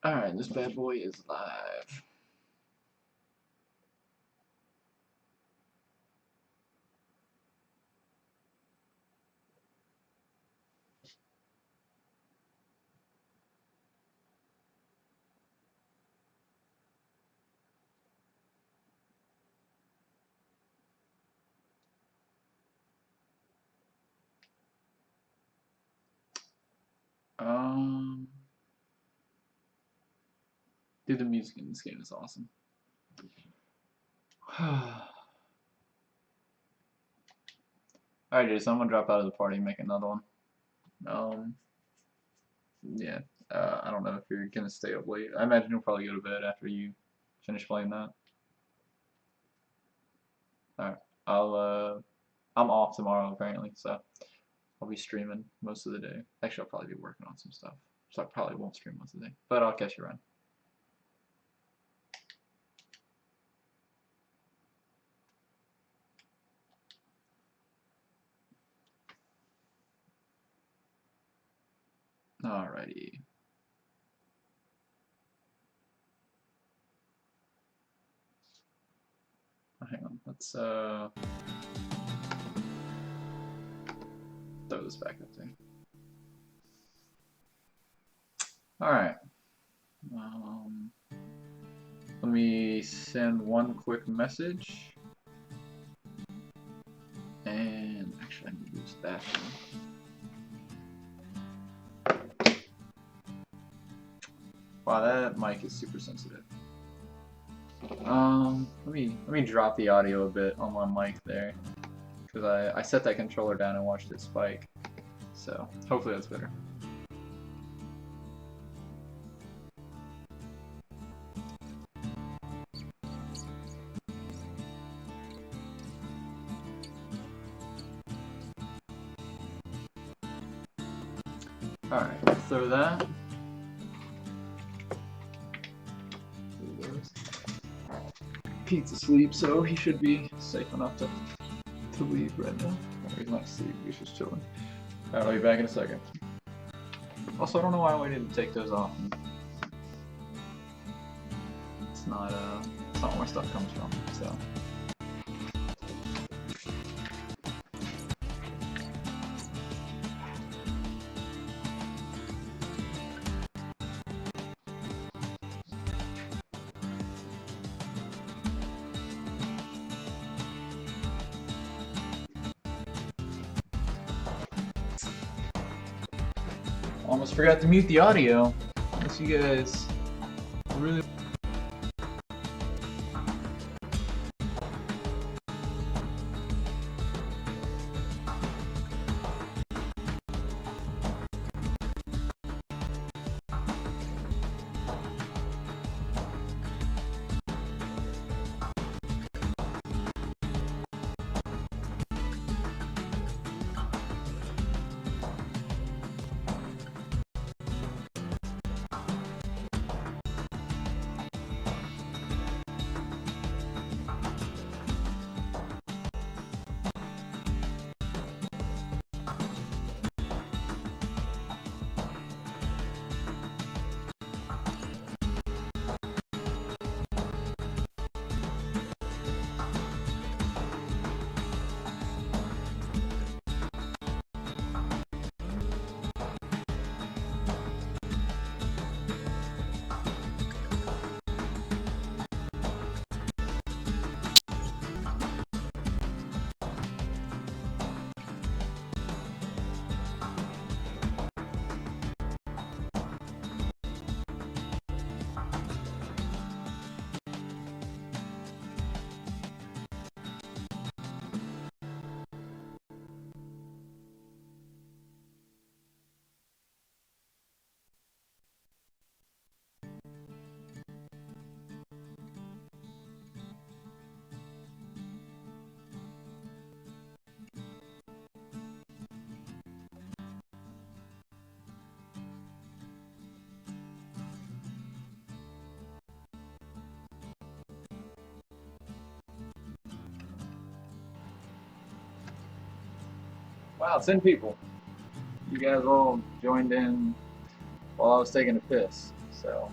Alright, this bad boy is live. Dude, the music in this game is awesome. Alright, Jason, I'm gonna drop out of the party and make another one. Yeah, I don't know if you're gonna stay up late. I imagine you'll probably go to bed after you finish playing that. Alright, I'm off tomorrow apparently, so I'll be streaming most of the day. Actually, I'll probably be working on some stuff, so I probably won't stream most of the day, but I'll catch you around. Alrighty. Hang on, let's throw this back up there. Alright. Let me send one quick message. And actually I need to use Bastion. Wow, that mic is super sensitive. Let me drop the audio a bit on my mic there, because I set that controller down and watched it spike. So hopefully that's better. Alright, throw that. Pete's asleep, so he should be safe enough to leave right now. Or he's not asleep, he's just chilling. Alright, I'll be back in a second. Also, I don't know why I didn't take those off. It's not where my stuff comes from, so. Almost forgot to mute the audio. Unless you guys really. Wow, 10 people. You guys all joined in while I was taking a piss. So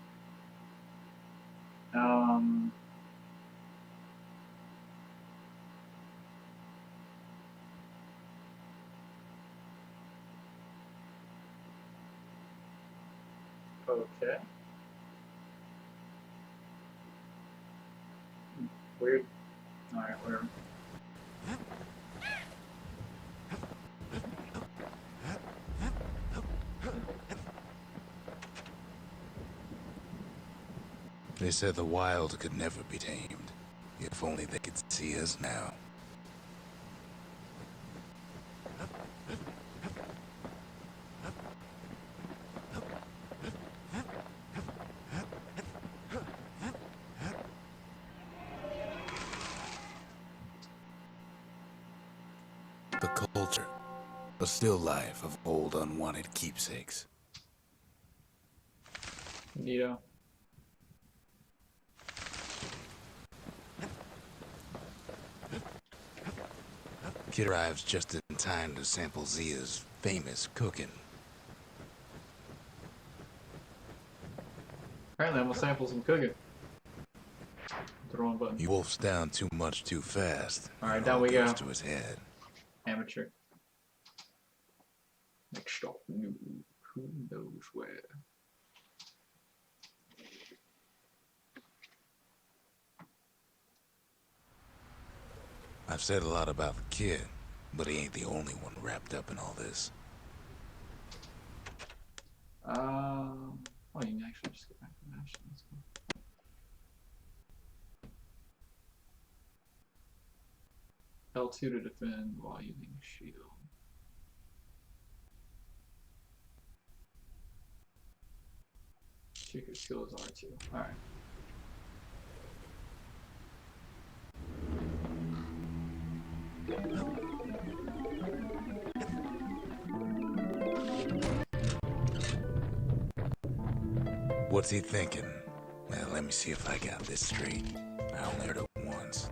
Okay. Weird. Alright, whatever. They said the wild could never be tamed. If only they could see us now. The culture. A still life of old unwanted keepsakes. Neato. Kid arrives just in time to sample Zia's famous cooking. Apparently I'm gonna sample some cooking. The wrong button. He wolfs down too much too fast. Alright, It down all we goes go. to his head. Amateur. Next stop, new. Who knows where? I've said a lot about the kid, but he ain't the only one wrapped up in all this. Oh, you can actually just get back to Bastion. Let's go. L2 to defend while using shield. Secret skill is R2. Alright. What's he thinking? Well, let me see if I got this straight. I only heard it once.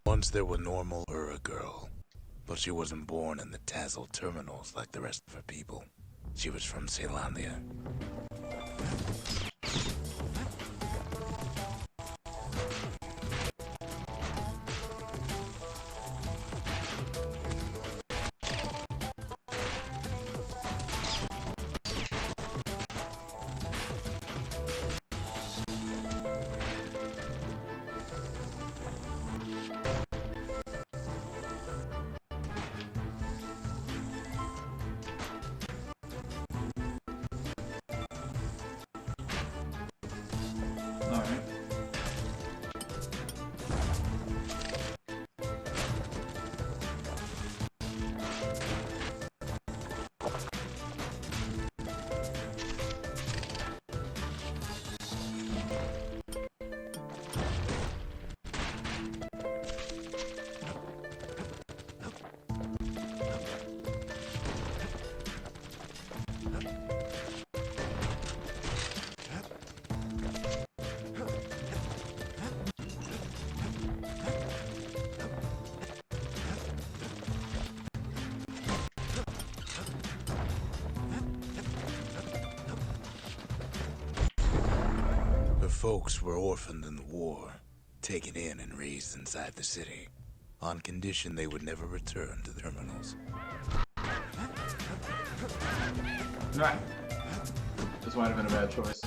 Once there were normal Ura girl, but she wasn't born in the Tazzle terminals like the rest of her people. She was from Ceylondia. Alright. Her folks were orphaned in the war, taken in and raised inside the city, on condition they would never return to the terminals. Alright. This might have been a bad choice.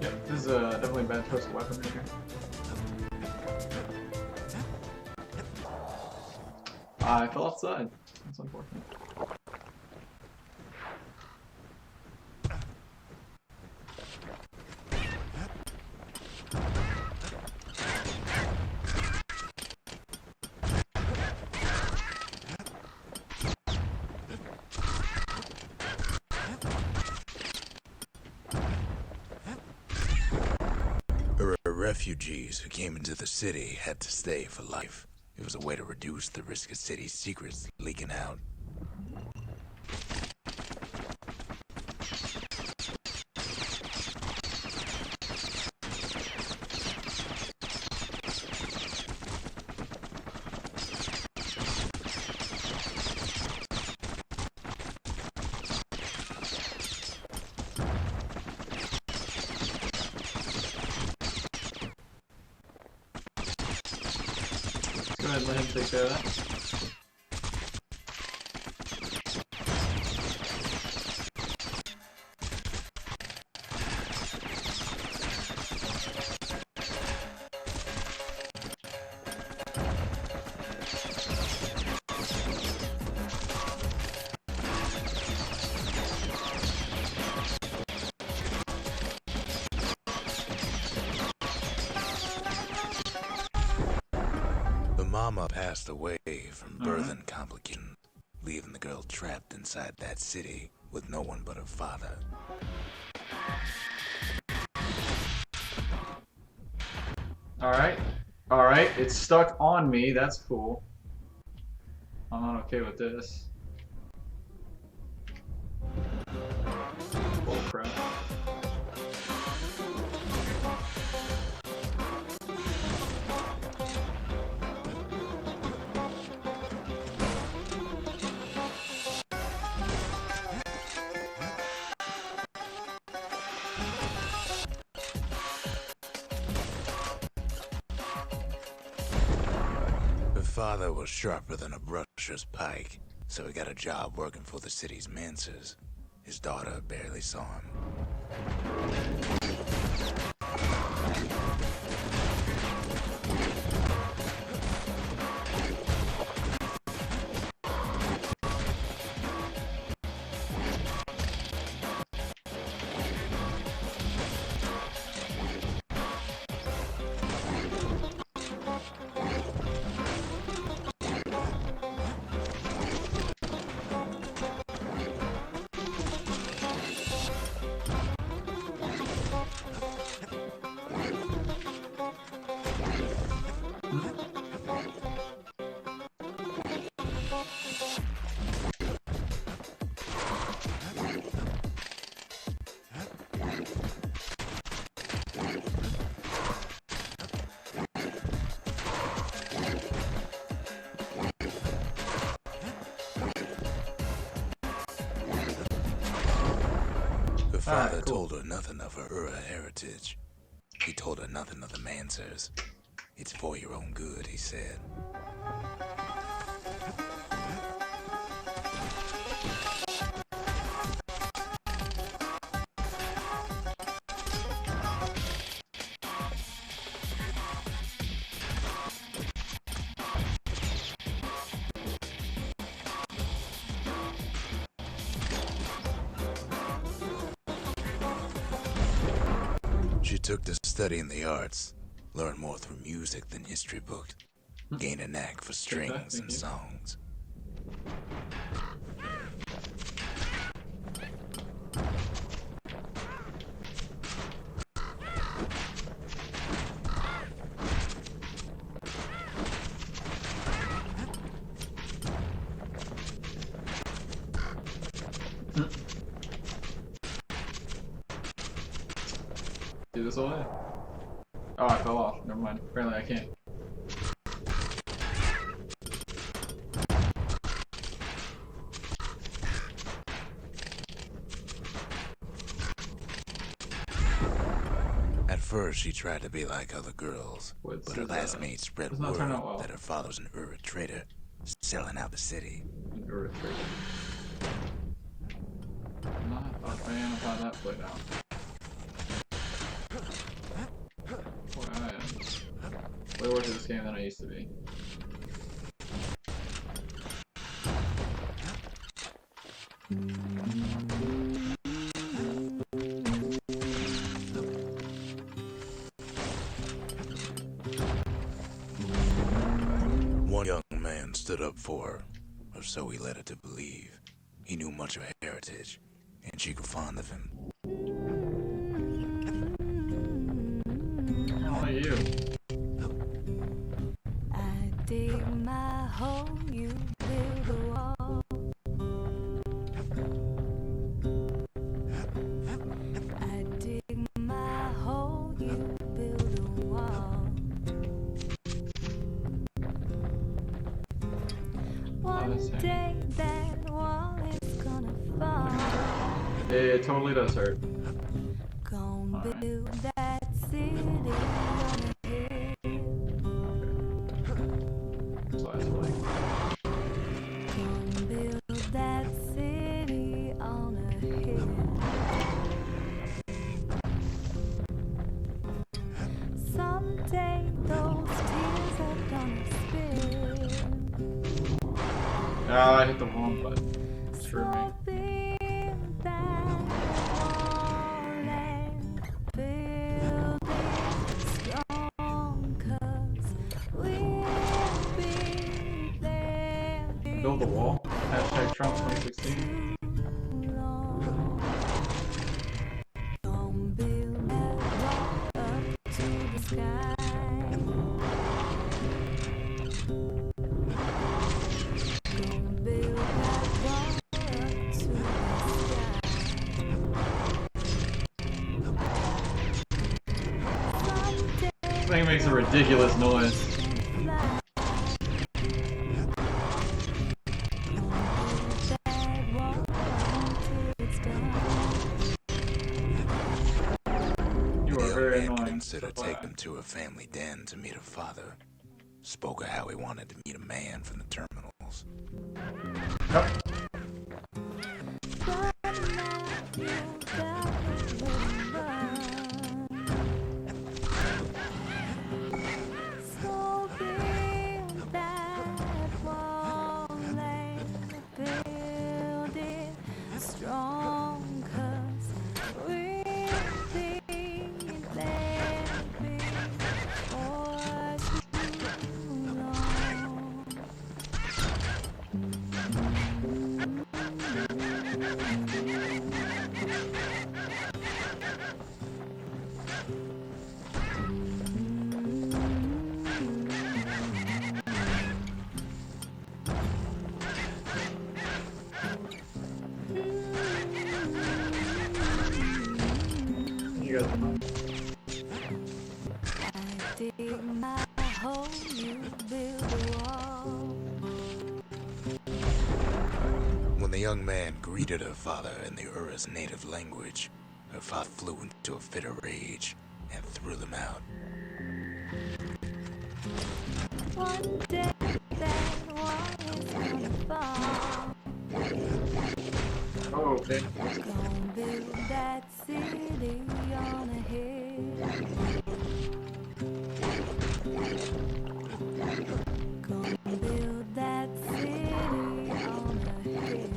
Yep, this is definitely a bad choice of weapon right here. I fell outside. That's unfortunate. Refugees who came into the city had to stay for life. It was a way to reduce the risk of city secrets leaking out. Go ahead and let him take care of that. Mama passed away from birth and complications, leaving the girl trapped inside that city with no one but her father. Alright, it's stuck on me, that's cool. I'm not okay with this. Bull crap. Father was sharper than a brusher's pike, so he got a job working for the city's mancers. His daughter barely saw him. Father told her nothing of her Ura heritage. He told her nothing of the Mansers. It's for your own good, he said. She took to studying the arts, learned more through music than history books, gained a knack for strings and songs. Do this all day. Oh, I fell off. Never mind. Apparently I can't. At first, she tried to be like other girls, but her last mate spread word that her father was an Ura trader, selling out the city. An Ura trader. Not a fan of how that played out. Boy, I am way worse at this game than I used to be. stood up for her, or so he led her to believe. He knew much of her heritage, and she grew fond of him. How are you? I dig my hole, you build a wall. I dig my hole, you build a wall. One day that wall is gonna fall. It totally does hurt. Gonna Alright. build that city on a hill. So that's like, Gonna build that city on a hill. Someday those tears are gonna spill. ah, I hit the wrong button. Screw me. So build that wall and build it strong, 'cause we'll be there. Build the wall. Hashtag Trump 2016. Don't build that wall up to the sky. Don't build that wall up to the sky. This thing makes a ridiculous noise. Fly. That wall until it's done. You The are young very man annoying. considered So taking him to her family den to meet her father. Spoke of how he wanted to meet a man from the terminals. Yep. But now you got to run. So build that wall and build it strong, 'cause we'll be there before too long. You guys are fine. I dig my hole, you build a wall. When the young man greeted her father in the Ura's native language, her father flew into a fit of rage and threw them out. One day that wall is gonna fall. Oh, okay. Gonna build that city on a hill. Gonna build that city on a hill.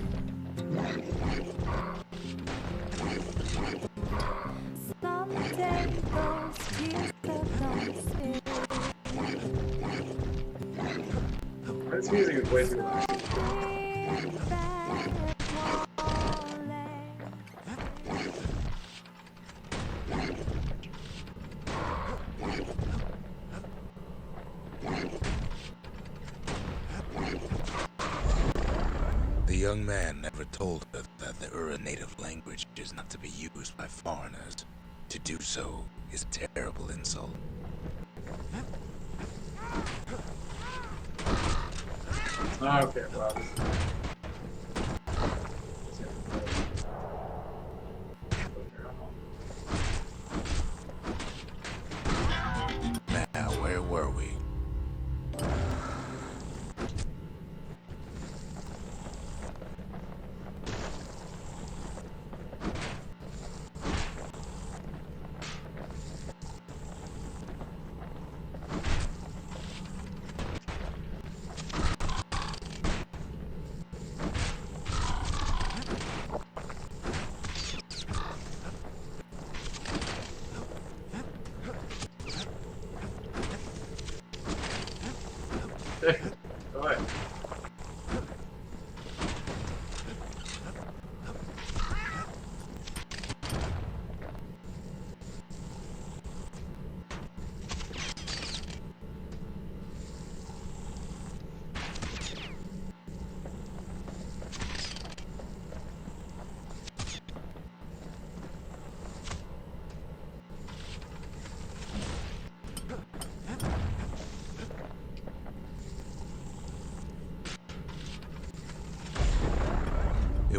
Someday those tears are gonna spill. This music is way too loud. Build that wall and The young man never told her that the Ura native language is not to be used by foreigners. To do so is a terrible insult. Okay, wow. Now, where were we? Go ahead.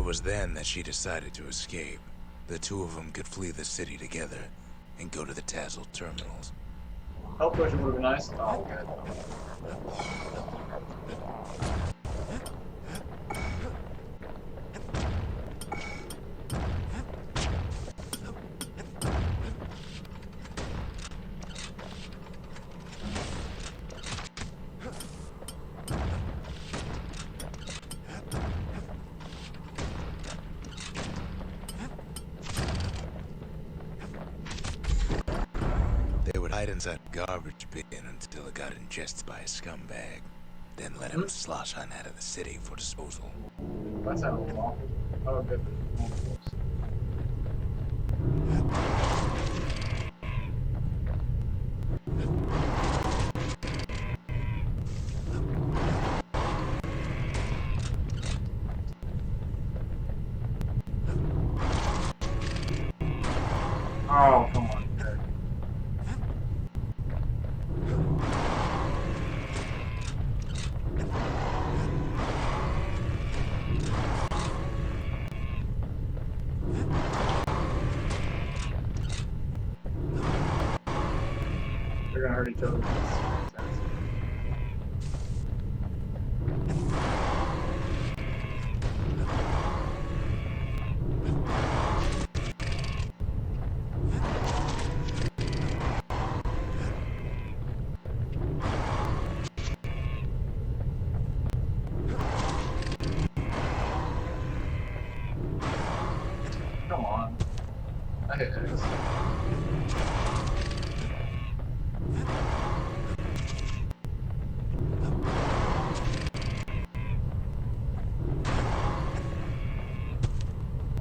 was then that she decided to escape. The two of them could flee the city together and go to the Tassel terminals. Health potion would have been nice. Oh, good. They would hide inside a garbage bin until it got ingested by a scumbag. Then let him slosh on out of the city for disposal. That sounds awful. Oh, good. Oh, come on. They're gonna hurt each other. Come on. I hit X.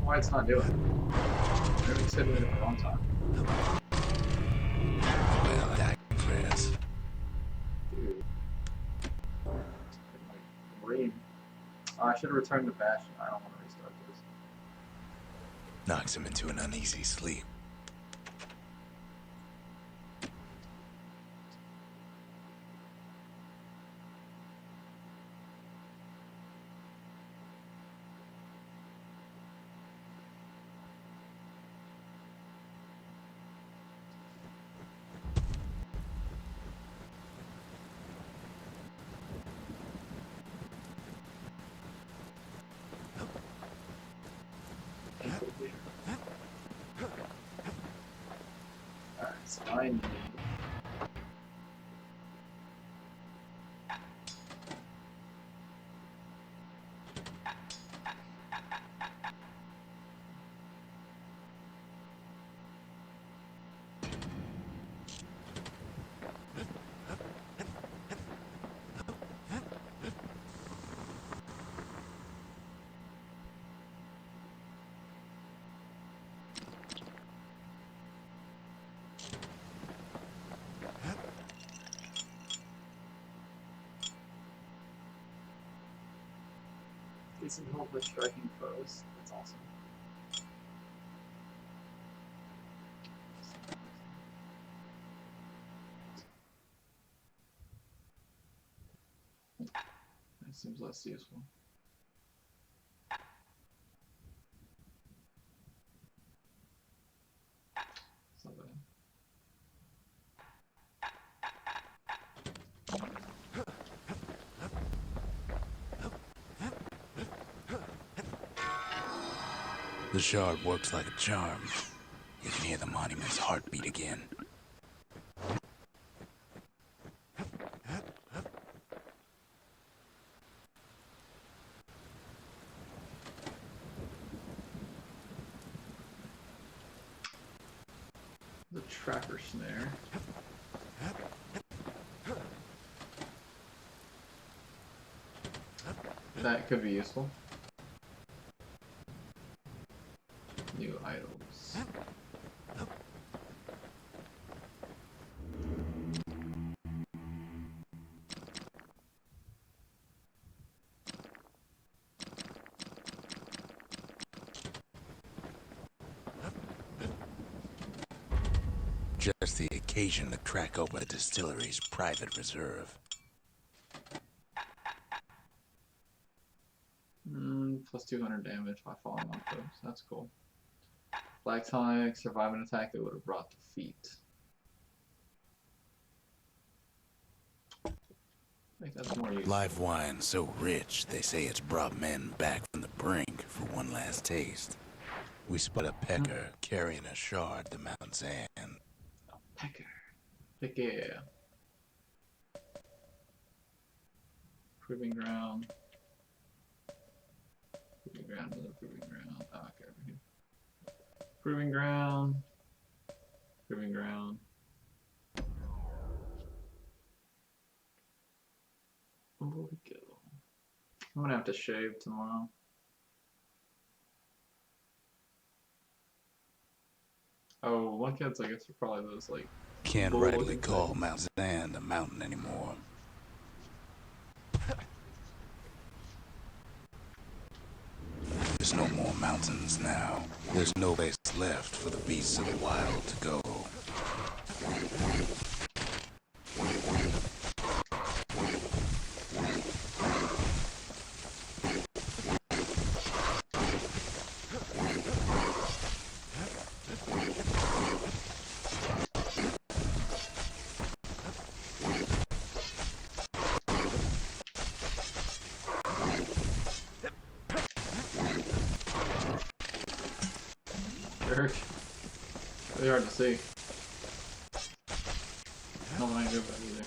Why it's not doing it? Maybe it's hitting it at the wrong time. Well, that Chris. Dude. Raid. Oh, I should have returned to Bastion. I don't want to restart this. Knocks him into an uneasy sleep. Alright, it's fine. Decent help with striking foes. That's awesome. That seems less useful. It's not bad. The shard works like a charm. You can hear the monument's heartbeat again. The tracker snare. That could be useful. New items. Just the occasion to crack open the distillery's private reserve. Plus 200 damage by falling off those. That's cool. Black tonic, survive an attack that would have brought defeat. I think that's more useful. Live wine so rich, they say it's brought men back from the brink for one last taste. We spot a pecker carrying a shard to Mount Zan. Pecker. Pecker. Proving ground. Proving ground, another proving ground. Oh, okay, over here. Proving ground. Proving ground. Where we go? I'm gonna have to shave tomorrow. Oh, lunkheads, I guess, are probably those, like... Can't bull-looking rightly call things. Mount Zan a mountain anymore. There's no more mountains now. There's no place left for the beasts of the wild to go. Eric. Really hard to see. Nothing I can do about it either.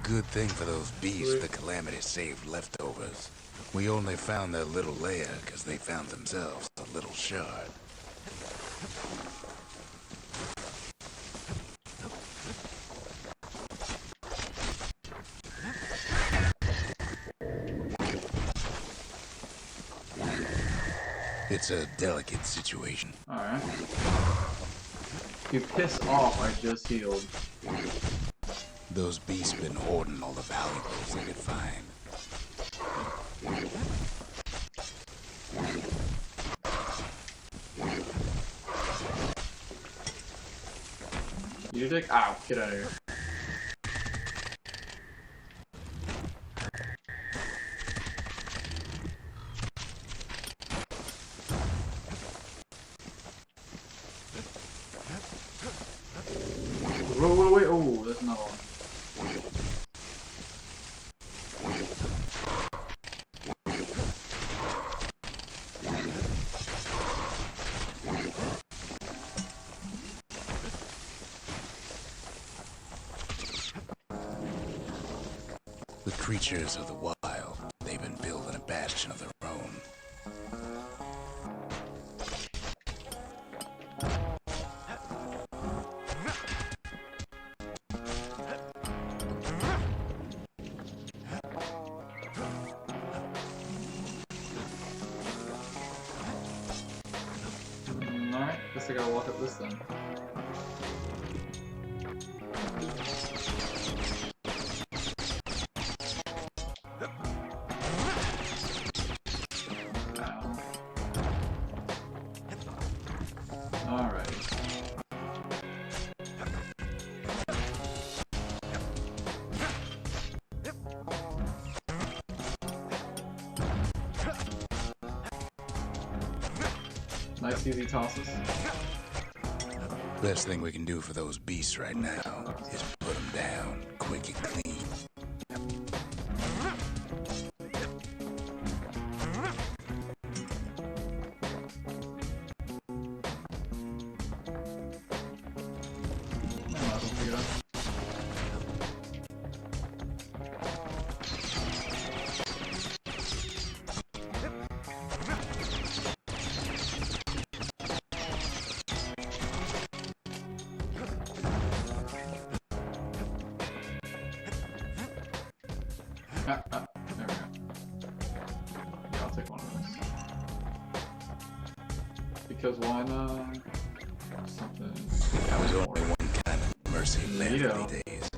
Good thing for those beasts the Calamity saved leftovers. We only found their little lair because they found themselves a little shard. It's a delicate situation. Alright. You piss off, I just healed. Those beasts been hoarding all the valuables they could find. You dick? Ow, get out of here. Wait, oh, there's another one. The creatures of the wild, they've been building a bastion of their own. Alright, guess I gotta walk up this then. Alright. Nice easy tosses. Best thing we can do for those beasts right now is put them down quick and clean. Might as well pick it up. Because why not? Something. I was only one kind of mercy back in Neato. the days.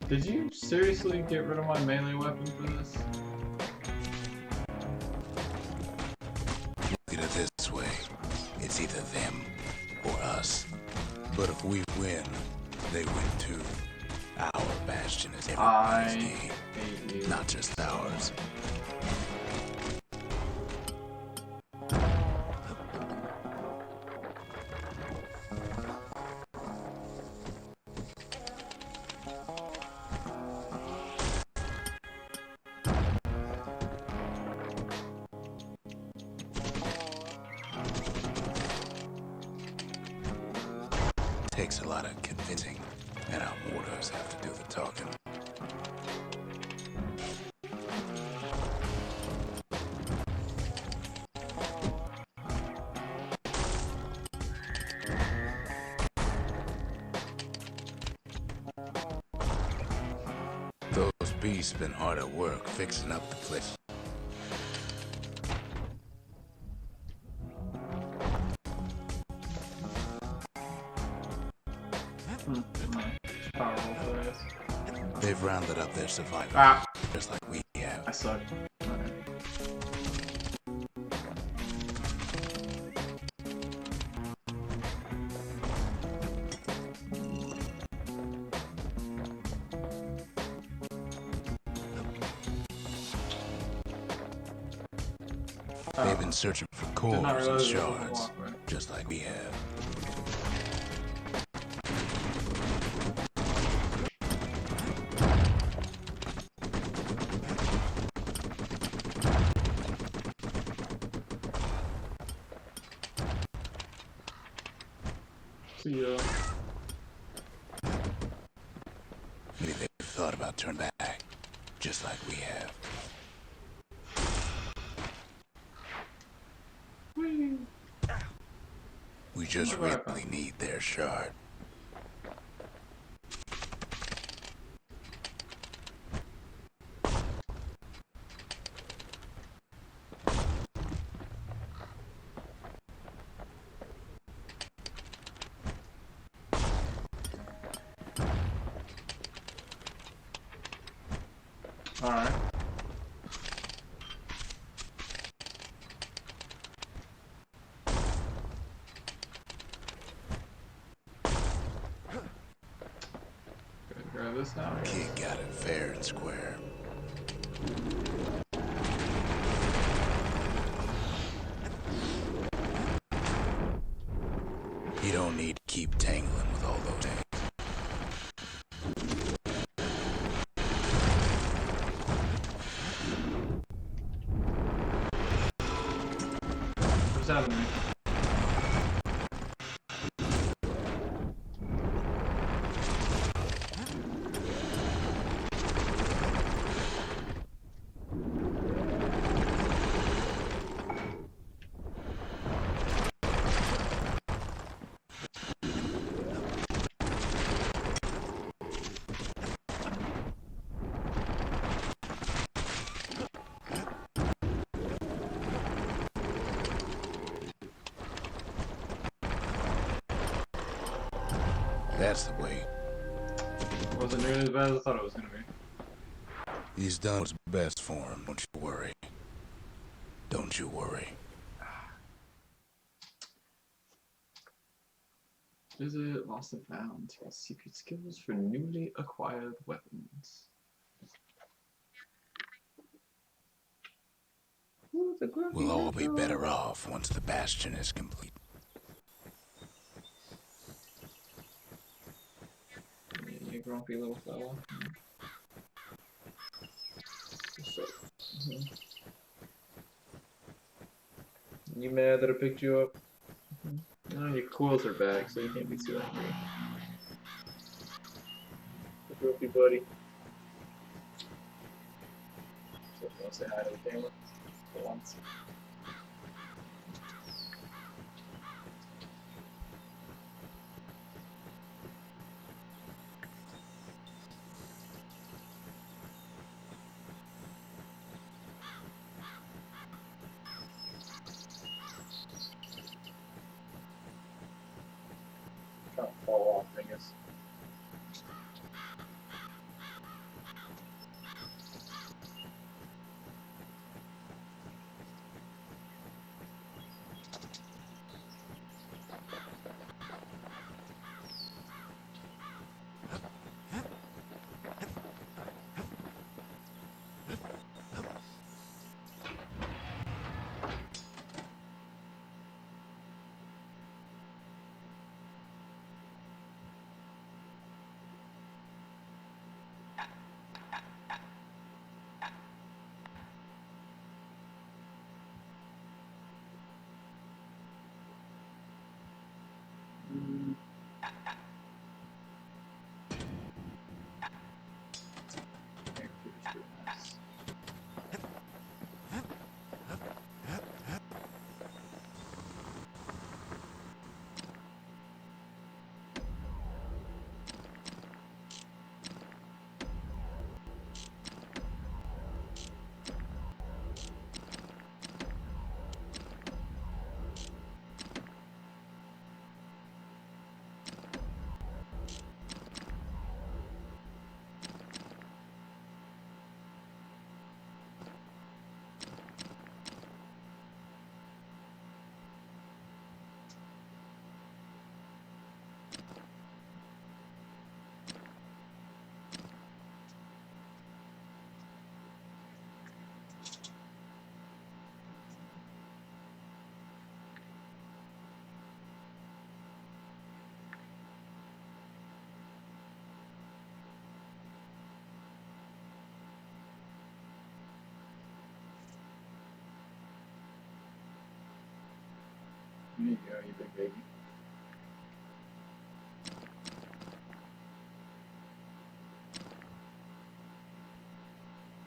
Did you seriously get rid of my melee weapon for this? Look at it this way. It's either them or us. But if we win, they win too. Our Bastion is everybody's game, hate you. not just ours. Takes a lot of convincing, and our mortars have to do the talking. Those beasts been hard at work fixing up the place. Powerful for this. They've rounded up their survivors, Ah! just like we have. I suck. Alright. They've been searching for Did not cores and realize it was a shards, walkway. just like we have. See ya. Maybe they've thought about turning back, just like we have. We just really need their shard. Alright. Gotta grab this now. I guess. Kid got it fair and square. You don't need to keep tangling with all those things. What's happening? That's the way. Wasn't nearly as bad as I thought it was gonna be. He's done what's best for him. Don't you worry. Don't you worry. Visit Lost and Found. Secret skills for newly acquired weapons. Ooh, the grumpy We'll all be girl. better off once the Bastion is complete. You grumpy little fella. What's up? You mad that I picked you up? No, your quills are back, so you can't be too angry. The grumpy buddy. So if you want to say hi to the camera for once. kind of fall off, I guess. There you go, you big baby.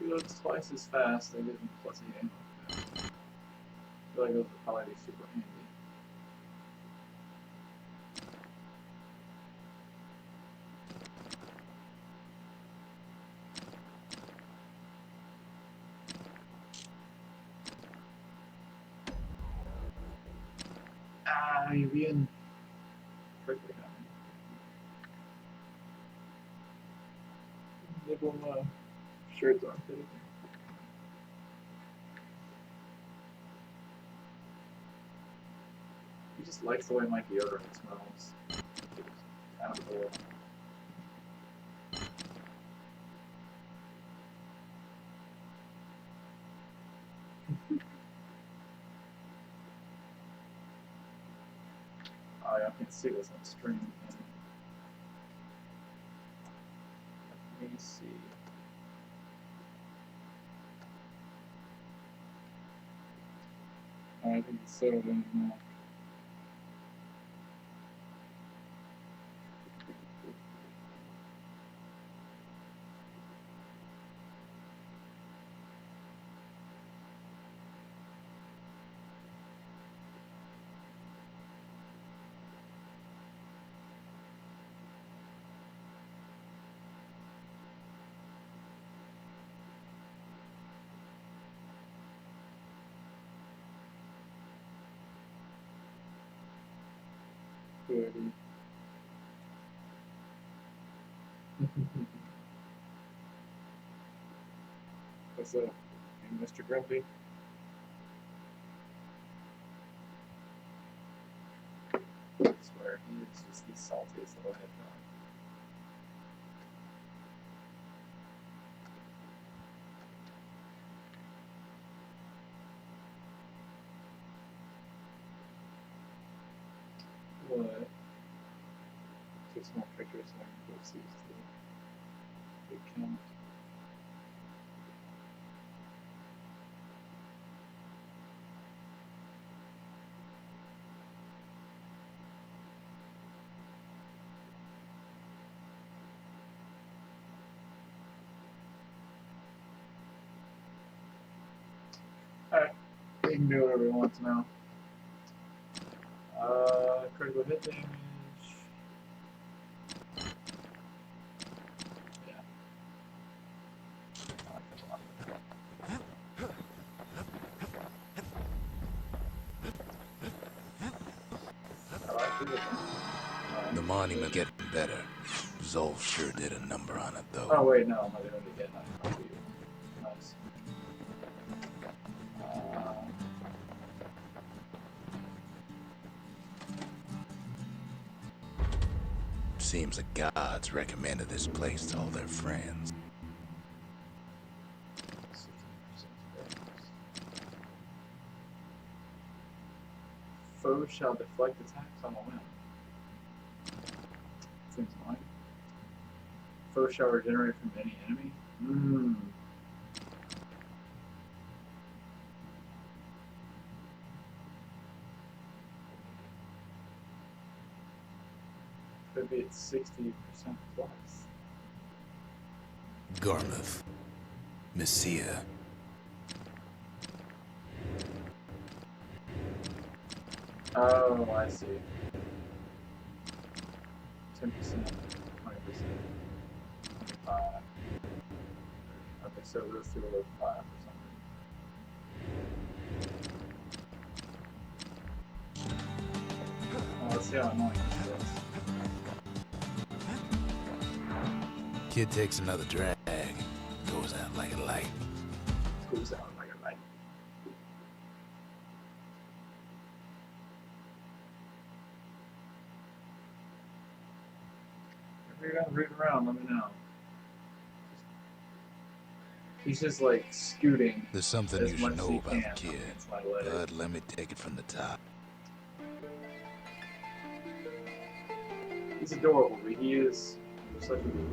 Reloads twice as fast, they didn't plus ammo. I feel like those would probably be super handy. Ah, you're being prickly on me. Nibble my shirts on fitting. He just likes the way my deodorant smells. It's kind of cool. Oh, yeah, I can see this on stream. Let me see. I think it's settled in now. Good. What's up, Mr. Grumpy? I swear, he is just the saltiest little head dog. What? Take some more pictures so I can go see the count. Alright, we can do whatever we want now. Critical hit damage. Yeah. I like that a lot. I like the difference. The monument getting better. Zolf sure did a number on it, though. Oh wait, no, I'm not doing it again. I'll do you. Nice. Seems the gods recommended this place to all their friends. Foes shall deflect attacks on a whim. Seems annoying. Foes shall regenerate from any enemy. Could be at 60% plus. Garmouth. Messia. Oh, I see. 10%, 20%, 25. Okay, so let's do a little 5 or something. Let's see how annoying this is. Kid takes another drag. Goes out like a light. Goes out like a light. If you're gonna read around, let me know. He's just like scooting. There's something as you much should as know he about can the kid. against my leg. But let me take it from the top. He's adorable, but he is such a weird.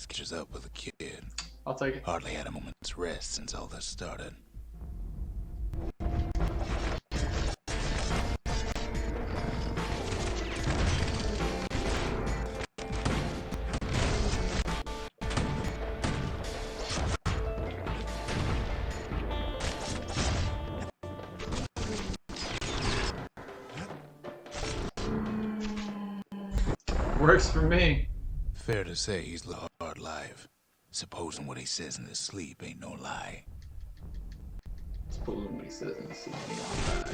Catches up with the kid. I'll take it. Hardly had a moment's rest since all this started. Works for me. Fair to say he's lived a hard life. Supposing what he says in his sleep ain't no lie. Supposing what he says in his sleep ain't no lie.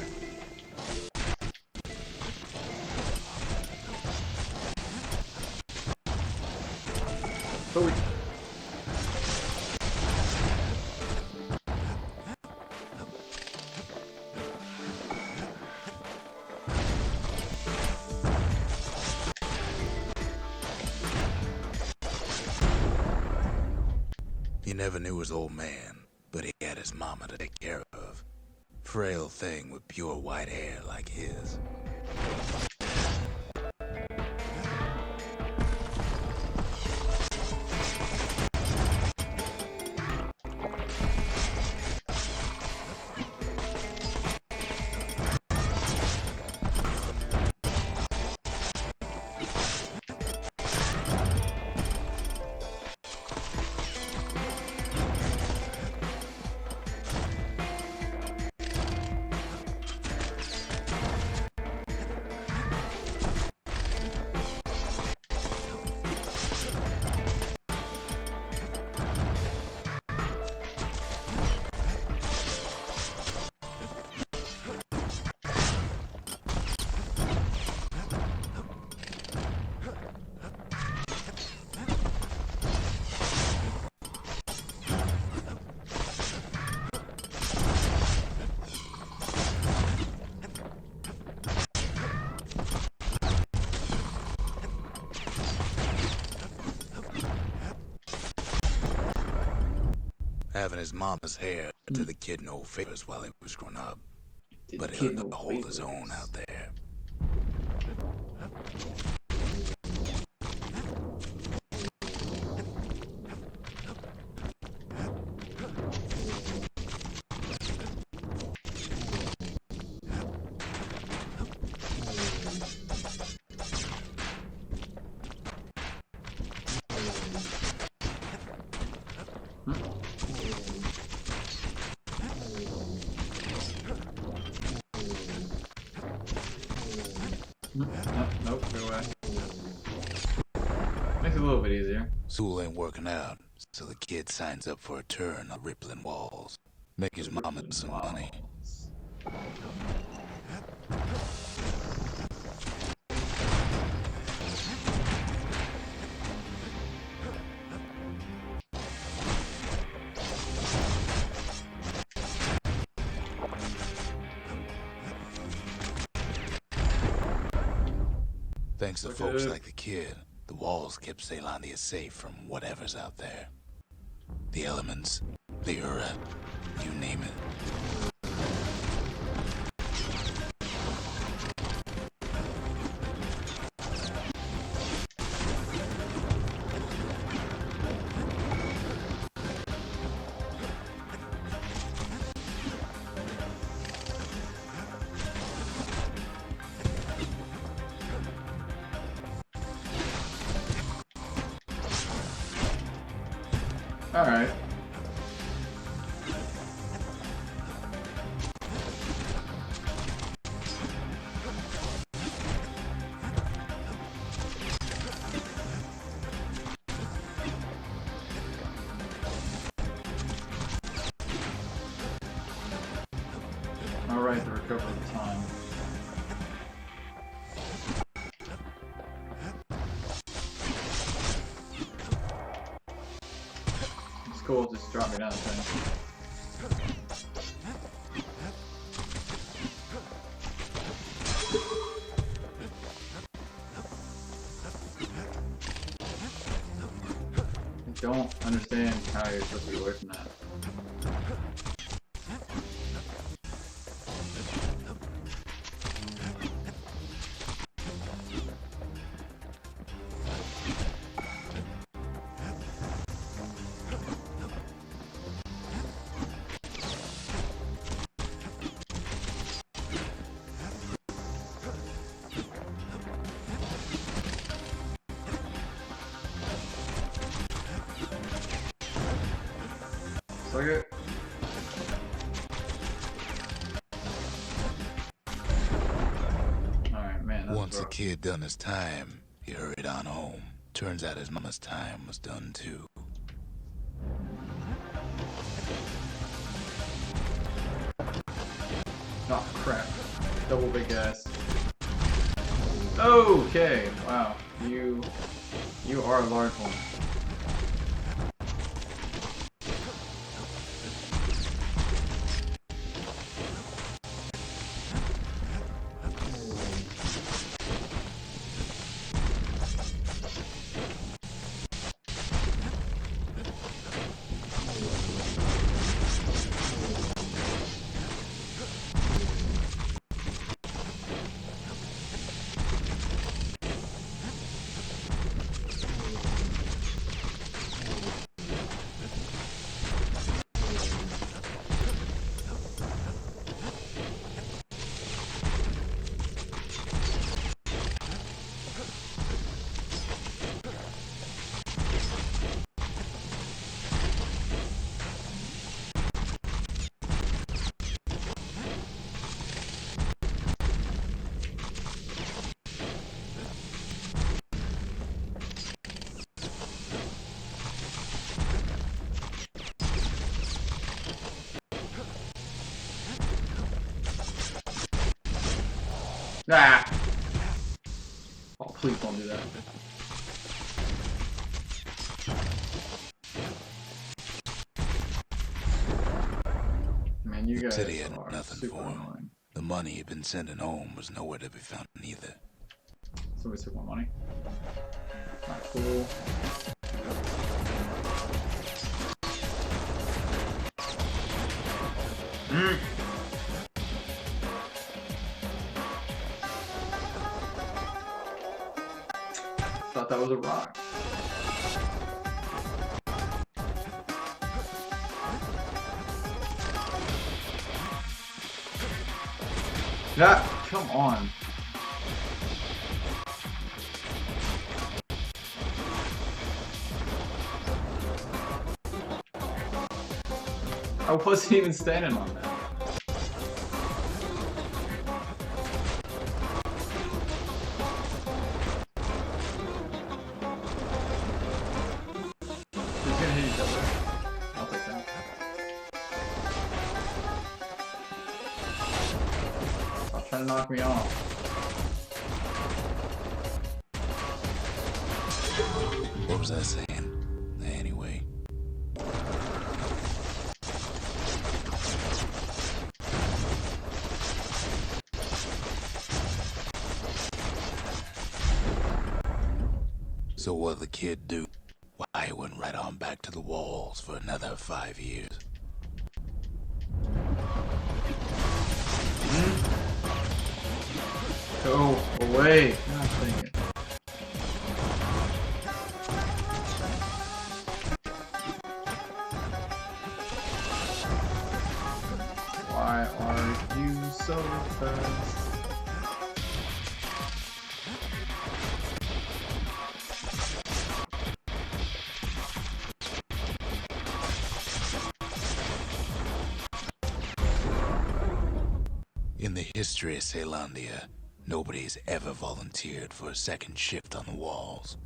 Oh, He never knew his old man, but he had his mama to take care of. Frail thing with pure white hair like his. Having his mama's hair did the kid no favors while he was growing up. but he'll know to hold his own out there. Nope, go away. Makes it a little bit easier. School ain't working out, so the kid signs up for a turn on rippling walls. Make his mama some money. Thanks to folks like the kid, the walls kept Ceylondia safe from whatever's out there. The elements, the Ura, you name it. Alright. Alright, to recover the time. It's cool, just drop me down the thing. I don't understand how you're supposed to be away from that. Suck it. Alright, man, that's Once the rough. kid done his time, he hurried on home. Turns out his mama's time was done too. Oh, crap. Double big ass. Okay, wow. You are a large one. Ah! Oh, please don't do that. Man, you guys City had are nothing super for him. annoying. The money he'd been sending home was nowhere to be found either. Somebody took my money. Not cool. that was a rock. That, come on. I wasn't even standing on that. Who's gonna hit each other? I'll take that. Stop trying to knock me off. What was I saying? Anyway. So what'd the kid do? Why, he went right on back to the walls for another 5 years. Go away. God dang it. Why are you so fast? In the history of Caelondia, nobody's ever volunteered for a second shift on the walls.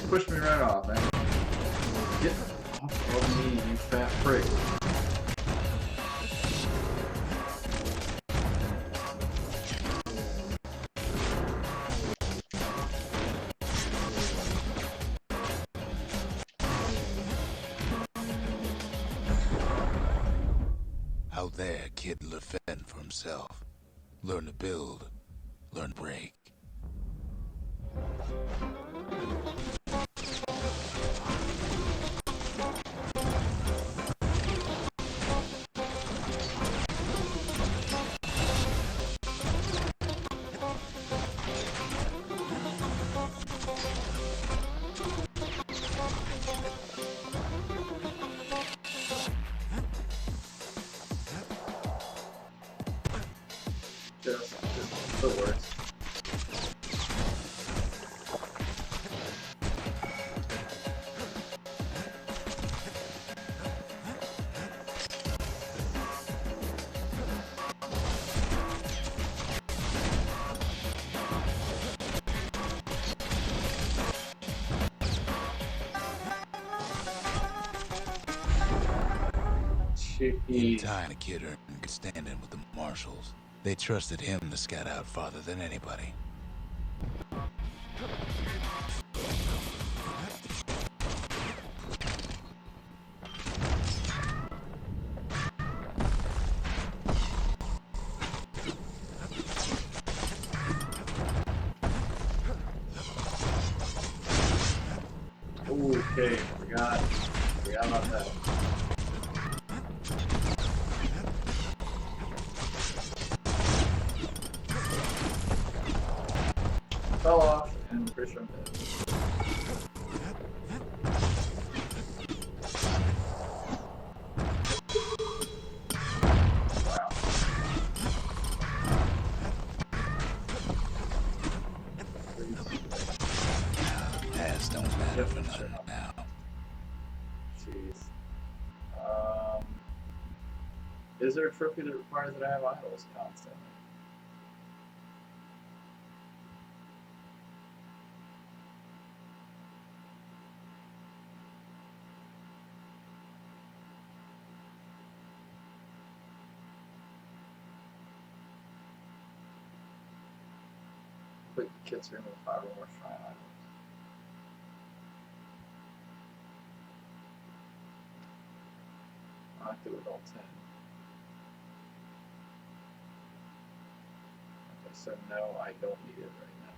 Push me right off, man. Get off of me, you fat prick. Out there, a kid learned to fend for himself. Learn to build. Learn to break. Just the worst. In Jeez. time, the kid earned good standing with the marshals. They trusted him to scout out farther than anybody. Okay, forgot about that. Fell off and pretty sure I'm dead. Wow. Past don't matter for nothing now. Jeez. Is there a trophy that requires that I have idols constantly? Quick kids room with 5 or more shrine items. I like to do it all 10. Okay, so no, I don't need it right now.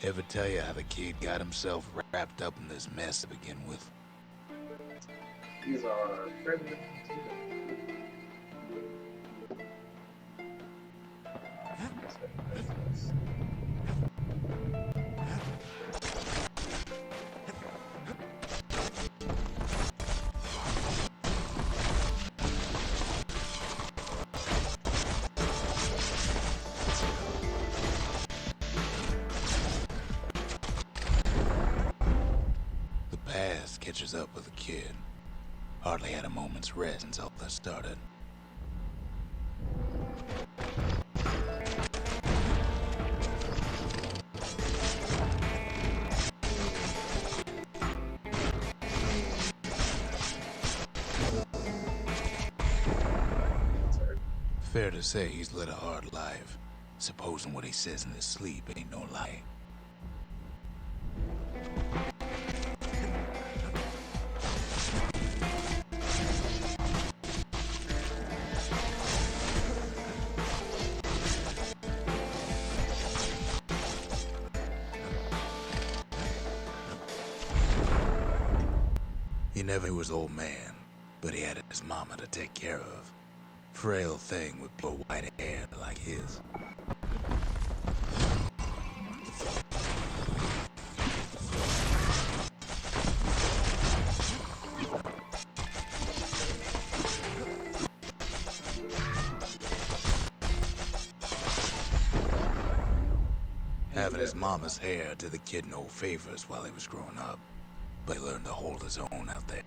Ever tell you how the kid got himself wrapped up in this mess to begin with? These are friendly. The past catches up with the kid. Hardly had a moment's rest since all this started. Fair to say he's led a hard life, supposing what he says in his sleep ain't no lie. He never was old man, but he had his mama to take care of. Frail thing with pure white hair like his. Having his mama's hair did the kid no favors while he was growing up, but he learned to hold his own out there.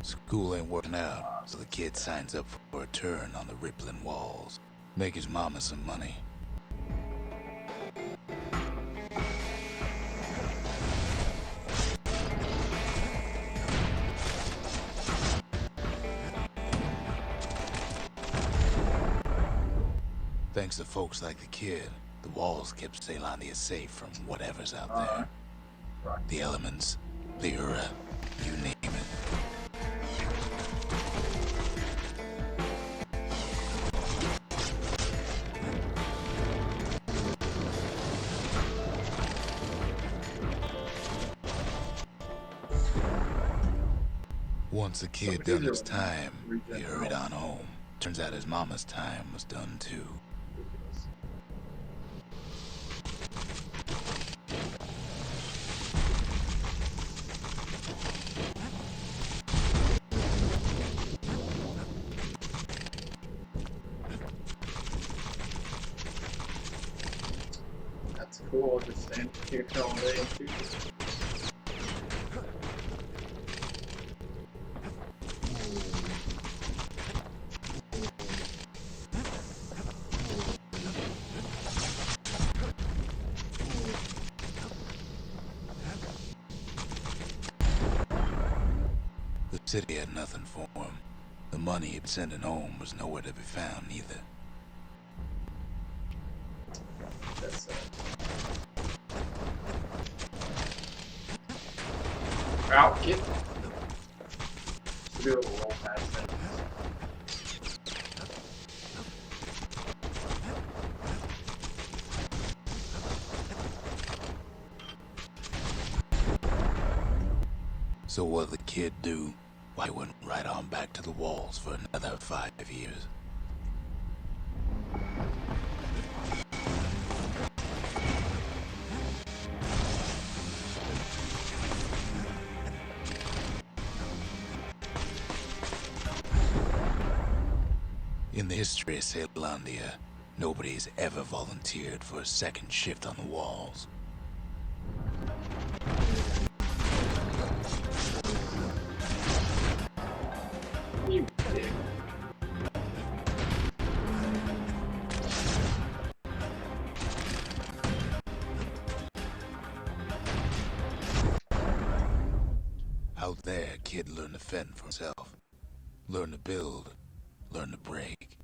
School ain't working out, so the kid signs up for a turn on the rippling walls. Make his mama some money. Thanks to folks like the kid, the walls kept Ceylondia safe from whatever's out there. The elements, the Ura, you name it. Once the kid done his time, he hurried on home. Turns out his mama's time was done too. That's cool. Just stand here all day and shoot. The city had nothing for him. The money he'd been sending home was nowhere to be found either. That's out, kid. Do a little roll past things. So what'd the kid do? Why, he went right on back to the walls for another 5 years. In the history of Ceylondia, nobody's ever volunteered for a second shift on the walls. You dick. Out there, kid learned to fend for himself. Learn to build. Learn to break.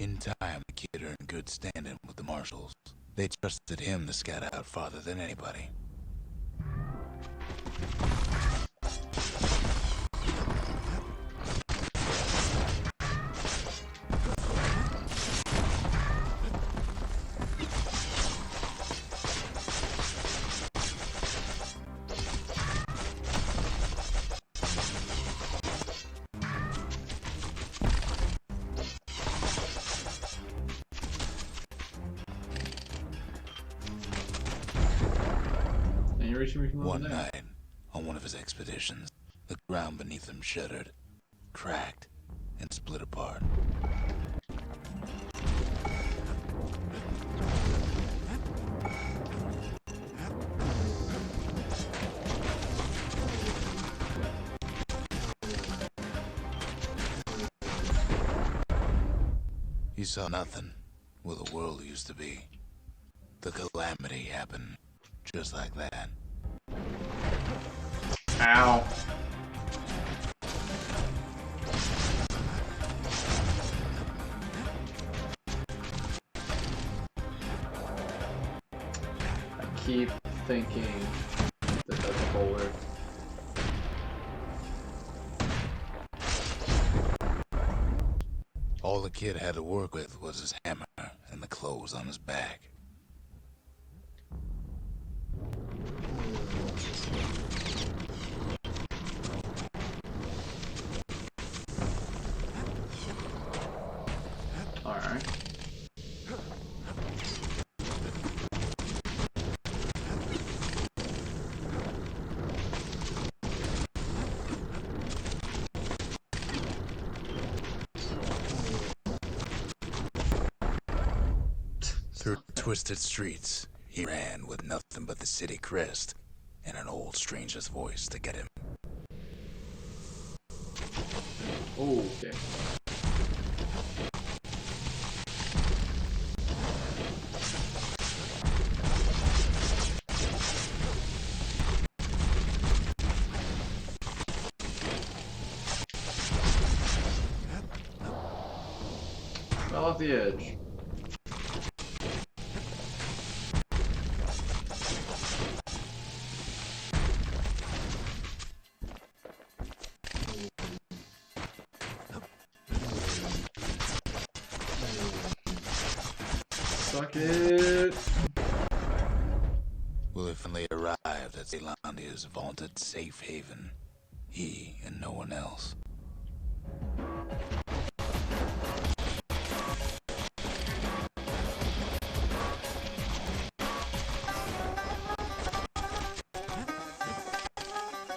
In time, the kid earned good standing with the marshals. They trusted him to scout out farther than anybody. And you're reaching me from over One there. night, on one of his expeditions, the ground beneath him shuddered, cracked, and split apart. He saw nothing where the world used to be. The calamity happened just like that. Ow. I keep thinking that that's a boulder. All the kid had to work with was his hammer and the clothes on his back. Alright. Through twisted streets, he ran with nothing but the city crest and an old stranger's voice to get him. Oh, okay. Fell off the edge. Suck it. Will finally arrived at Zealandia's vaunted safe haven. He and no one else.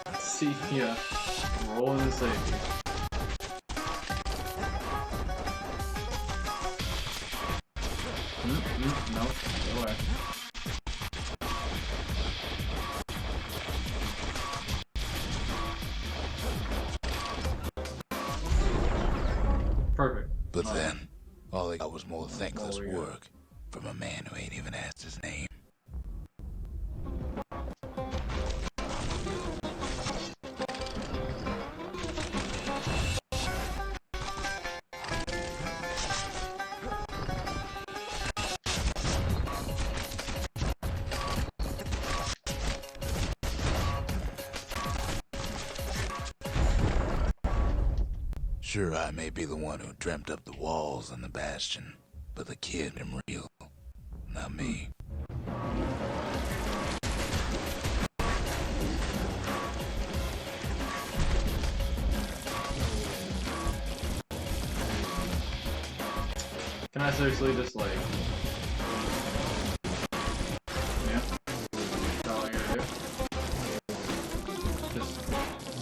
Let's see here. Rolling the safety. Nope, go away. Perfect. But Nice. then, all he got was more thankless All we got. work from a man who ain't even asked his name. Sure, I may be the one who dreamt up the walls and the Bastion, but the kid am real, not me. Can I seriously just like... Yeah? That's all I gotta do?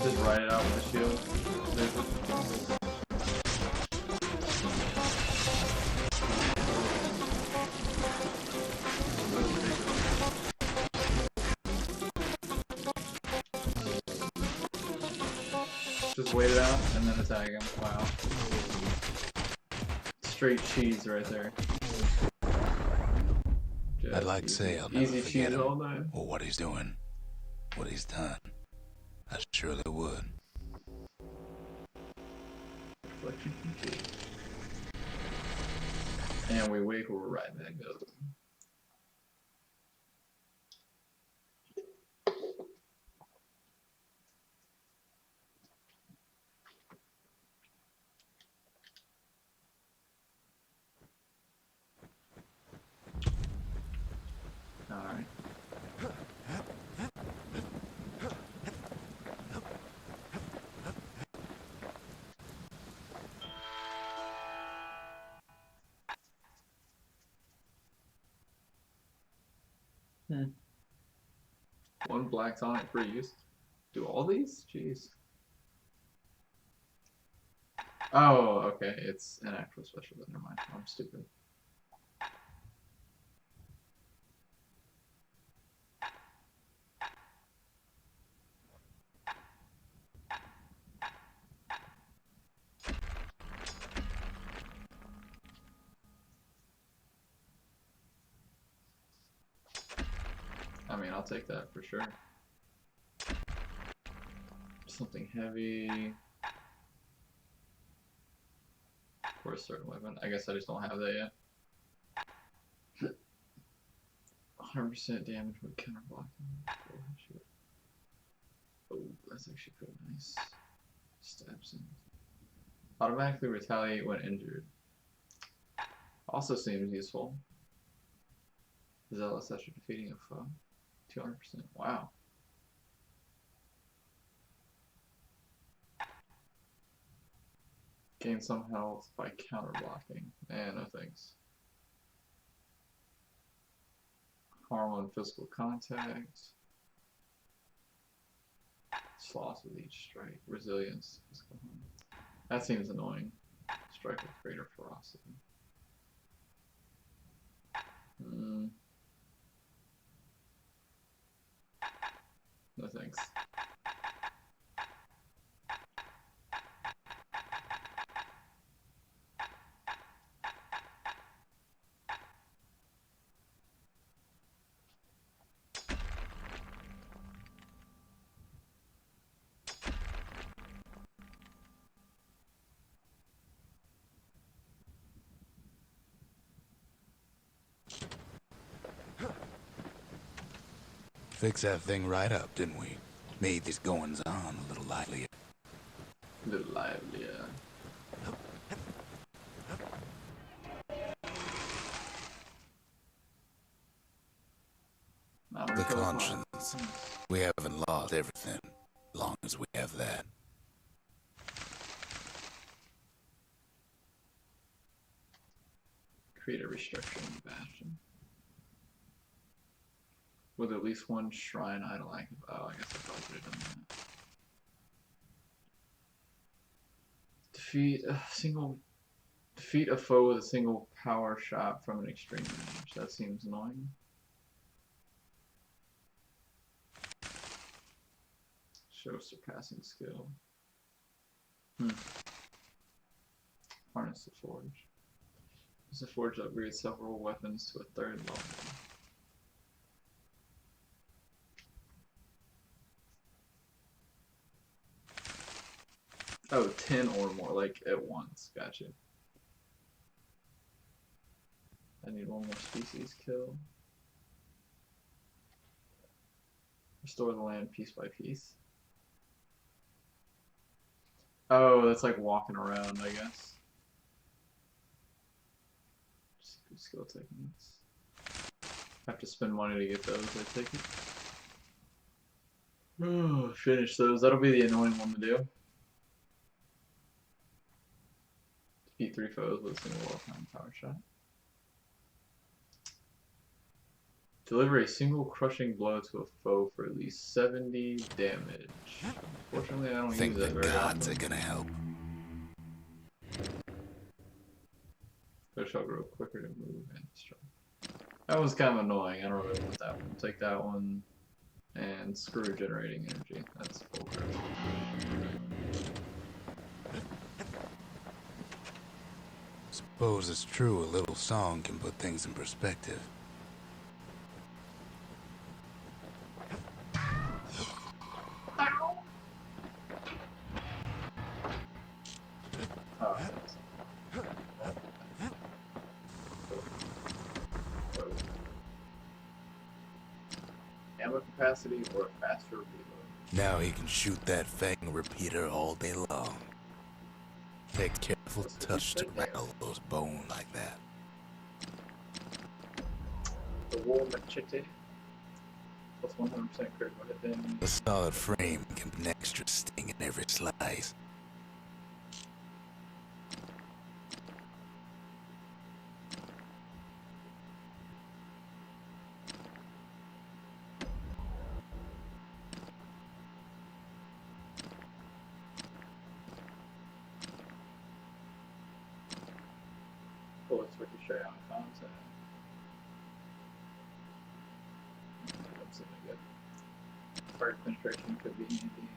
Just write it out with the shield? Seriously? Just wait it out and then attack him. Wow. Straight cheese right there. Just I'd like to say I'll never easy forget cheese him, all day. or what he's doing, what he's done. I surely would. Reflection complete. And we wake, we're right back up. Alright. One black tonic per use. Do all these? Jeez. Oh, okay. It's an actual special, but never mind. I'm stupid. I mean, I'll take that for sure. Something heavy. For a certain weapon. I guess I just don't have that yet. 100% damage with counter blocking. Oh, that's actually pretty nice. Stabs him. Automatically retaliate when injured. Also seems useful. Zealous after defeating a foe. 200%. Wow. Gain some health by counter blocking. No thanks. Harm on physical contact. Sloth with each strike. Resilience. Physical harm. That seems annoying. Strike with greater ferocity. No thanks. Fixed that thing right up, didn't we? Made these goings on a little livelier. A little livelier. The conscience. We haven't lost everything, as long as we have that. Create a restructuring Bastion. With at least one shrine idol active. Oh, I guess I probably could have done that. Defeat a foe with a single power shot from an extreme range. That seems annoying. Show surpassing skill. Harness the Forge. Use the Forge to upgrade several weapons to a 3rd level. Oh, 10 or more, like at once. Gotcha. I need one more species kill. Restore the land piece by piece. Oh, that's like walking around, I guess. Skill techniques. Have to spend money to get those, I take it. Oh, finish those. That'll be the annoying one to do. Defeat 3 foes with a single well-timed power shot. Deliver a single crushing blow to a foe for at least 70 damage. Fortunately, I don't use that very often. Think the gods are gonna help. Fish shall grow quicker to move and strike. That was kind of annoying. I don't really want that one. Take that one and screw generating energy. That's full crap. Suppose it's true a little song can put things in perspective. ammo capacity or a faster reload. Now he can shoot that fang repeater all day long. Take careful touch to rattle those bones like that. The wool machete. Plus 100% critical hit damage. A solid frame can be an extra sting in every slice. Bullets ricochet on contact. Don't seem to get. Target penetration could be handy.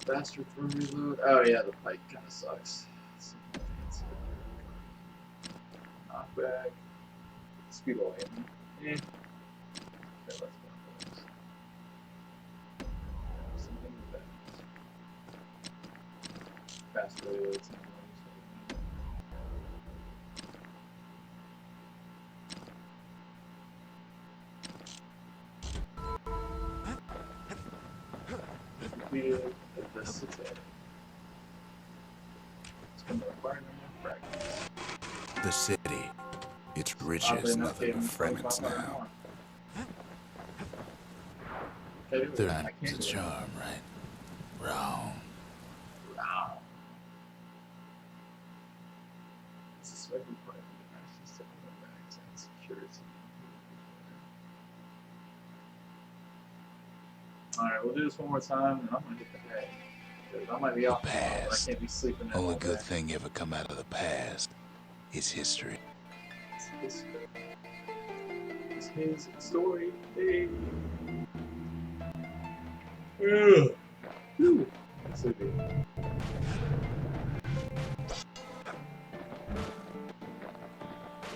Faster through reload. Oh yeah, the pike kind of sucks. Knockback. Speed away. Yeah. Okay, let's go. Something with that. Fast reloads. Completed the city. It's going to require no more fragments. The city. Its riches nothing but fragments now. Time's a charm, right? Wrong. Wow. This is very important for the Bastion system of bags and security. Alright, we'll do this one more time and I'm gonna hit the hay. I might be off tomorrow, but I can't be sleeping in Only all good day. thing ever come out of the past is history. It's his story. Hey. Ugh. Whew. Sleepy.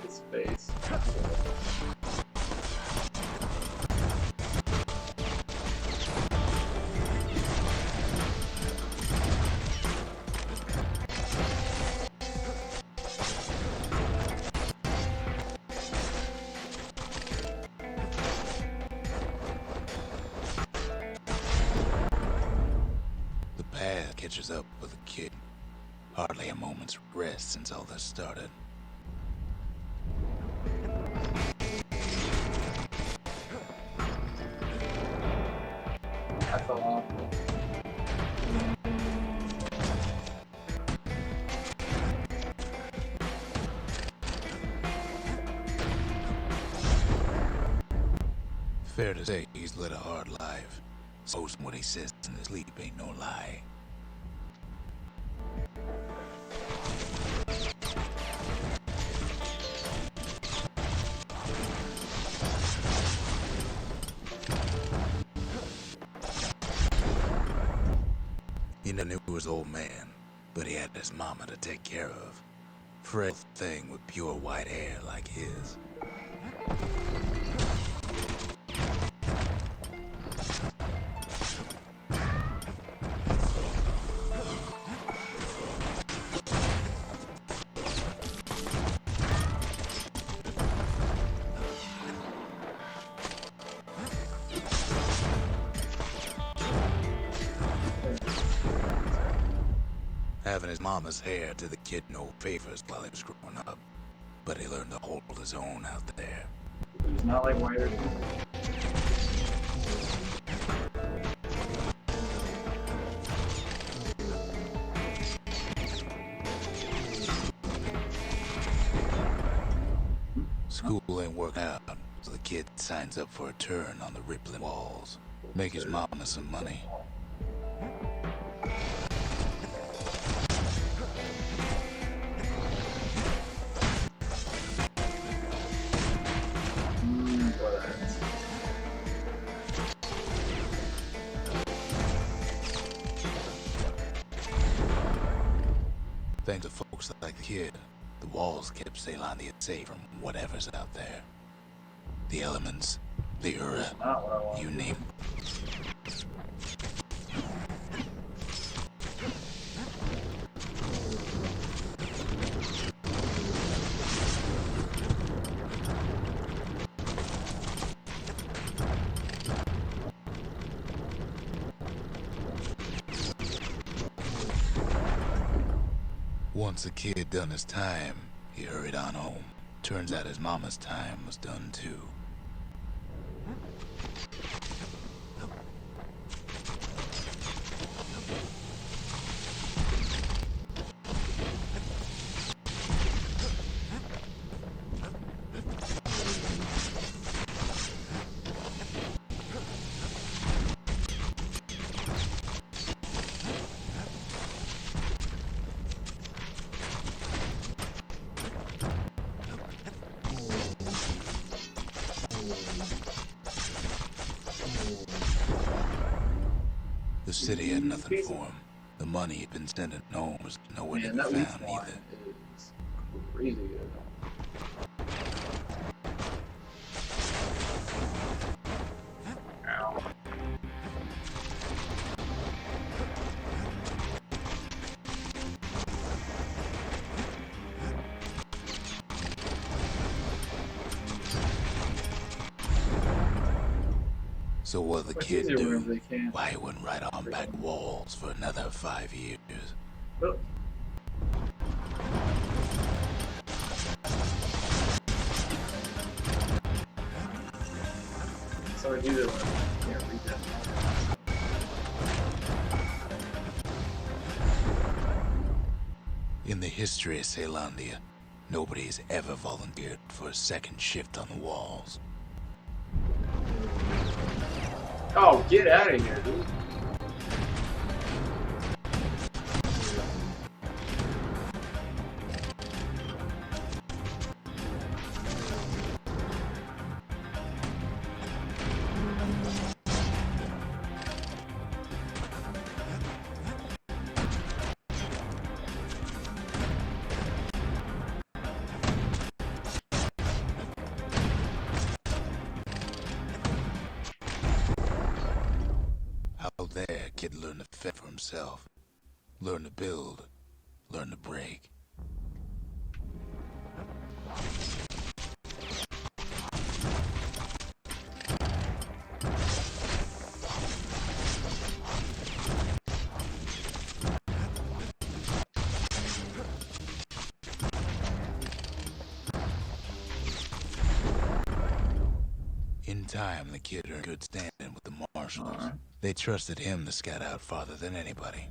His face. The past catches up with the kid. Hardly a moment's rest since all this started. I fell off. Fair to say, he's led a hard life. So what he says in his sleep ain't no lie. He never knew his old man, but he had his mama to take care of. Frail thing with pure white hair like his. Having his mama's hair did the kid no favors while he was growing up, but he learned to hold his own out there. He's not like whiter. School ain't working out, so the kid signs up for a turn on the rippling walls. Make his mama some money. Thanks to folks like the kid, the walls kept Ceylondia safe from whatever's out there. The elements, the Ura, Not what I want. you name it. Once the kid done his time, he hurried on home. Turns out his mama's time was done too. The city had nothing for him. The money he'd been sending home was nowhere to Man, be that leaf found line either. is crazy good. Ow. So what did the It's kid easier do? whenever they can. Why, he went right on back walls for another 5 years. Oh. So I do that when I can't read that. In the history of Caelondia, nobody's ever volunteered for a second shift on the walls. Oh, get out of here, dude. Out there, kid learned to fend for himself. Learn to build. Learn to break. In time, the kid earned good standing with the marshals. Alright. They trusted him to scout out farther than anybody.